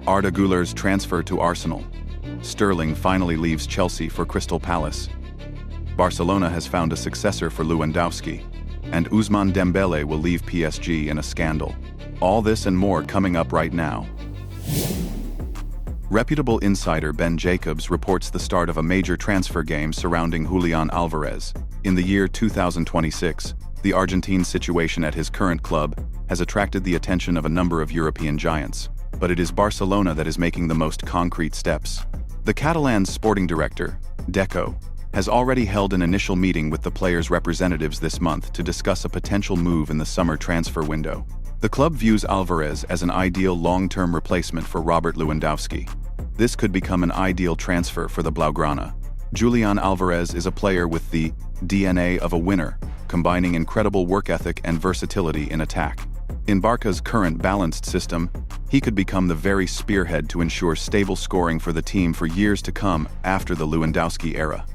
Arda Güler's transfer to Arsenal. Sterling finally leaves Chelsea for Crystal Palace. Barcelona has found a successor for Lewandowski. And Ousmane Dembélé will leave PSG in a scandal. All this and more coming up right now. Reputable insider Ben Jacobs reports the start of a major transfer game surrounding Julián Álvarez. In the year 2026, the Argentine's situation at his current club has attracted the attention of a number of European giants, but it is Barcelona that is making the most concrete steps. The Catalan's sporting director, Deco, has already held an initial meeting with the players' representatives this month to discuss a potential move in the summer transfer window. The club views Álvarez as an ideal long-term replacement for Robert Lewandowski. This could become an ideal transfer for the Blaugrana. Julián Álvarez is a player with the DNA of a winner, combining incredible work ethic and versatility in attack. In Barca's current balanced system, he could become the very spearhead to ensure stable scoring for the team for years to come after the Lewandowski era.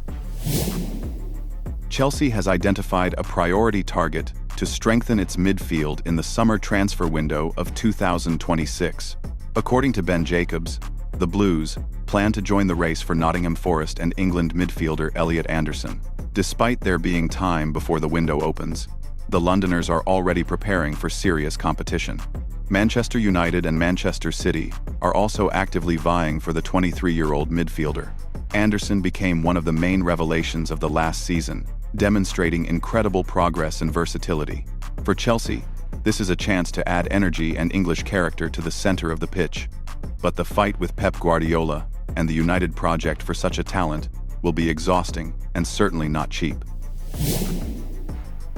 Chelsea has identified a priority target to strengthen its midfield in the summer transfer window of 2026. According to Ben Jacobs, the Blues plan to join the race for Nottingham Forest and England midfielder Elliot Anderson. Despite there being time before the window opens, the Londoners are already preparing for serious competition. Manchester United and Manchester City are also actively vying for the 23-year-old midfielder. Anderson became one of the main revelations of the last season, demonstrating incredible progress and versatility. For Chelsea, this is a chance to add energy and English character to the center of the pitch. But the fight with Pep Guardiola and the United project for such a talent will be exhausting and certainly not cheap.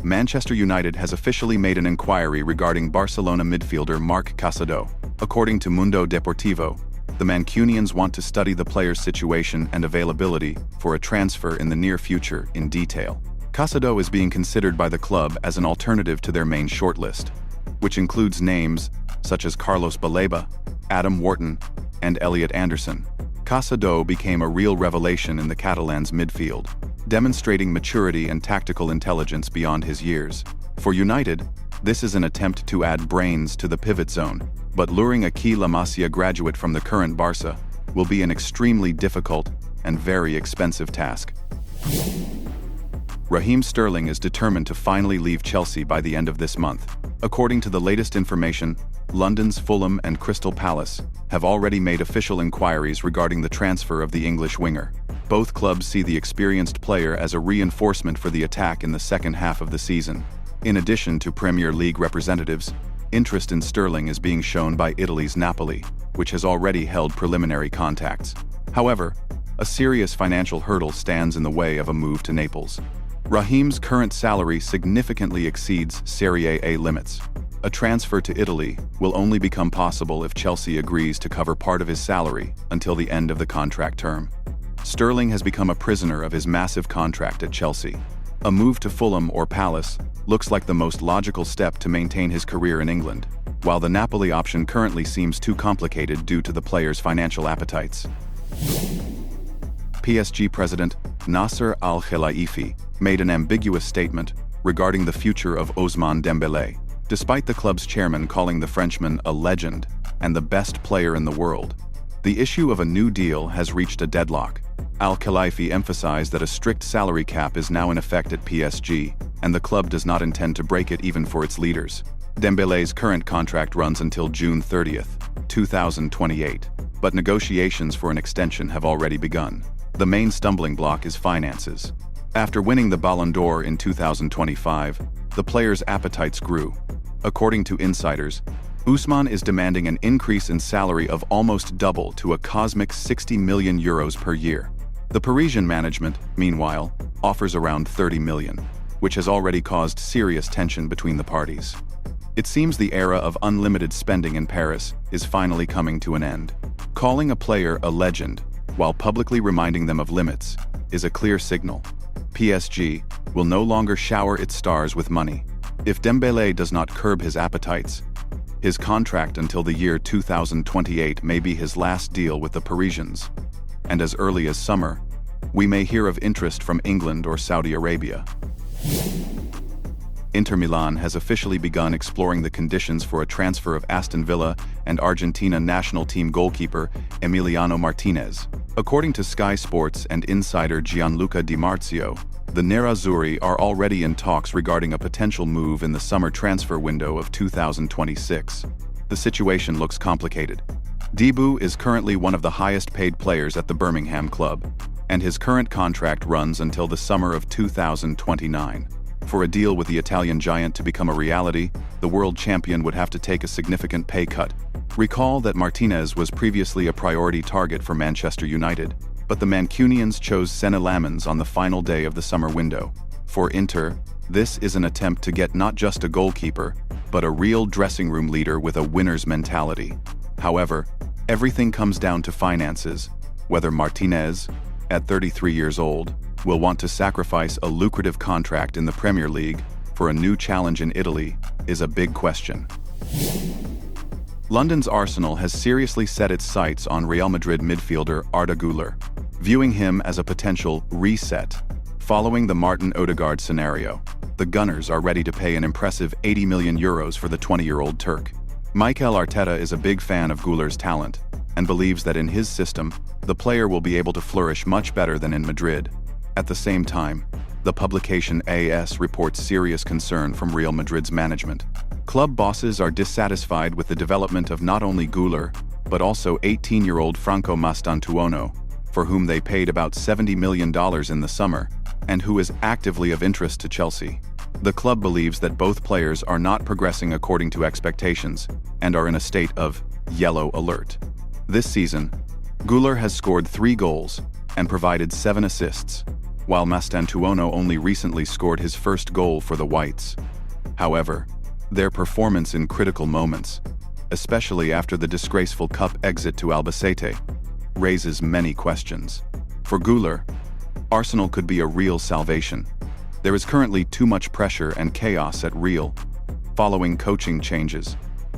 Manchester United has officially made an inquiry regarding Barcelona midfielder Marc Casadó. According to Mundo Deportivo, the Mancunians want to study the player's situation and availability for a transfer in the near future in detail. Casadó is being considered by the club as an alternative to their main shortlist, which includes names such as Carlos Baleba, Adam Wharton, and Elliot Anderson. Casadó became a real revelation in the Catalans' midfield, demonstrating maturity and tactical intelligence beyond his years. For United, this is an attempt to add brains to the pivot zone, but luring a key La Masia graduate from the current Barca will be an extremely difficult and very expensive task. Raheem Sterling is determined to finally leave Chelsea by the end of this month. According to the latest information, London's Fulham and Crystal Palace have already made official inquiries regarding the transfer of the English winger. Both clubs see the experienced player as a reinforcement for the attack in the second half of the season. In addition to Premier League representatives, interest in Sterling is being shown by Italy's Napoli, which has already held preliminary contacts. However, a serious financial hurdle stands in the way of a move to Naples. Raheem's current salary significantly exceeds Serie A limits. A transfer to Italy will only become possible if Chelsea agrees to cover part of his salary until the end of the contract term. Sterling has become a prisoner of his massive contract at Chelsea. A move to Fulham or Palace looks like the most logical step to maintain his career in England, while the Napoli option currently seems too complicated due to the player's financial appetites. PSG president Nasser Al-Khelaifi made an ambiguous statement regarding the future of Ousmane Dembélé, despite the club's chairman calling the Frenchman a legend and the best player in the world. The issue of a new deal has reached a deadlock. Al-Khelaifi emphasized that a strict salary cap is now in effect at PSG, and the club does not intend to break it even for its leaders. Dembélé's current contract runs until June 30th, 2028, but negotiations for an extension have already begun. The main stumbling block is finances. After winning the Ballon d'Or in 2025, the player's appetites grew. According to insiders, Ousmane is demanding an increase in salary of almost double to a cosmic 60 million euros per year. The Parisian management, meanwhile, offers around 30 million, which has already caused serious tension between the parties. It seems the era of unlimited spending in Paris is finally coming to an end. Calling a player a legend, while publicly reminding them of limits, is a clear signal. PSG will no longer shower its stars with money. If Dembélé does not curb his appetites, his contract until the year 2028 may be his last deal with the Parisians. And as early as summer, we may hear of interest from England or Saudi Arabia. Inter Milan has officially begun exploring the conditions for a transfer of Aston Villa and Argentina national team goalkeeper Emiliano Martínez. According to Sky Sports and insider Gianluca Di Marzio, the Nerazzurri are already in talks regarding a potential move in the summer transfer window of 2026. The situation looks complicated. Dibu is currently one of the highest-paid players at the Birmingham club, and his current contract runs until the summer of 2029. For a deal with the Italian giant to become a reality, the world champion would have to take a significant pay cut. Recall that Martínez was previously a priority target for Manchester United, but the Mancunians chose Senna Lamens on the final day of the summer window. For Inter, this is an attempt to get not just a goalkeeper, but a real dressing room leader with a winner's mentality. However, everything comes down to finances. Whether Martínez, at 33 years old, will want to sacrifice a lucrative contract in the Premier League for a new challenge in Italy is a big question. London's Arsenal has seriously set its sights on Real Madrid midfielder Arda Güler, viewing him as a potential reset. Following the Martin Ødegaard scenario, the Gunners are ready to pay an impressive €80 million for the 20-year-old Turk. Mikel Arteta is a big fan of Guler's talent and believes that in his system, the player will be able to flourish much better than in Madrid. At the same time, the publication AS reports serious concern from Real Madrid's management. Club bosses are dissatisfied with the development of not only Guler, but also 18-year-old Franco Mastantuono, for whom they paid about $70 million in the summer, and who is actively of interest to Chelsea. The club believes that both players are not progressing according to expectations and are in a state of yellow alert. This season, Guler has scored 3 goals and provided 7 assists, while Mastantuono only recently scored his first goal for the Whites. However, their performance in critical moments, especially after the disgraceful cup exit to Albacete, raises many questions. For Guler, Arsenal could be a real salvation. There is currently too much pressure and chaos at Real, following coaching changes,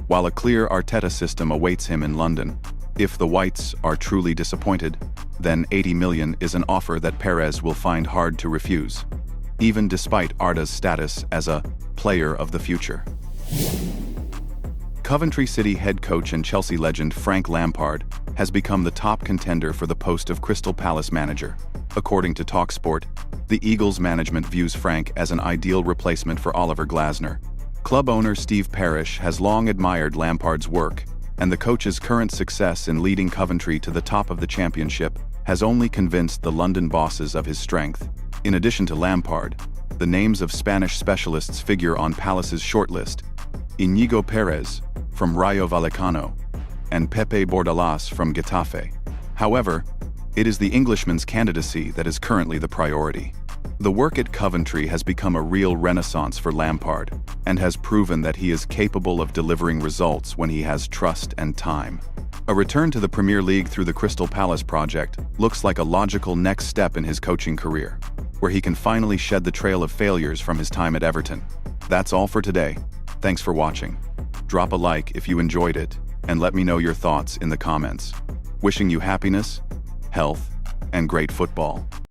while a clear Arteta system awaits him in London. If the Whites are truly disappointed, then $80 million is an offer that Perez will find hard to refuse, even despite Arda's status as a player of the future. Coventry City head coach and Chelsea legend Frank Lampard has become the top contender for the post of Crystal Palace manager. According to TalkSport, the Eagles management views Frank as an ideal replacement for Oliver Glasner. Club owner Steve Parish has long admired Lampard's work, and the coach's current success in leading Coventry to the top of the championship has only convinced the London bosses of his strength. In addition to Lampard, the names of Spanish specialists figure on Palace's shortlist: Íñigo Pérez from Rayo Vallecano and Pepe Bordalas from Getafe. However, it is the Englishman's candidacy that is currently the priority. The work at Coventry has become a real renaissance for Lampard and has proven that he is capable of delivering results when he has trust and time. A return to the Premier League through the Crystal Palace project looks like a logical next step in his coaching career, where he can finally shed the trail of failures from his time at Everton. That's all for today. Thanks for watching. Drop a like if you enjoyed it, and let me know your thoughts in the comments. Wishing you happiness, health, and great football.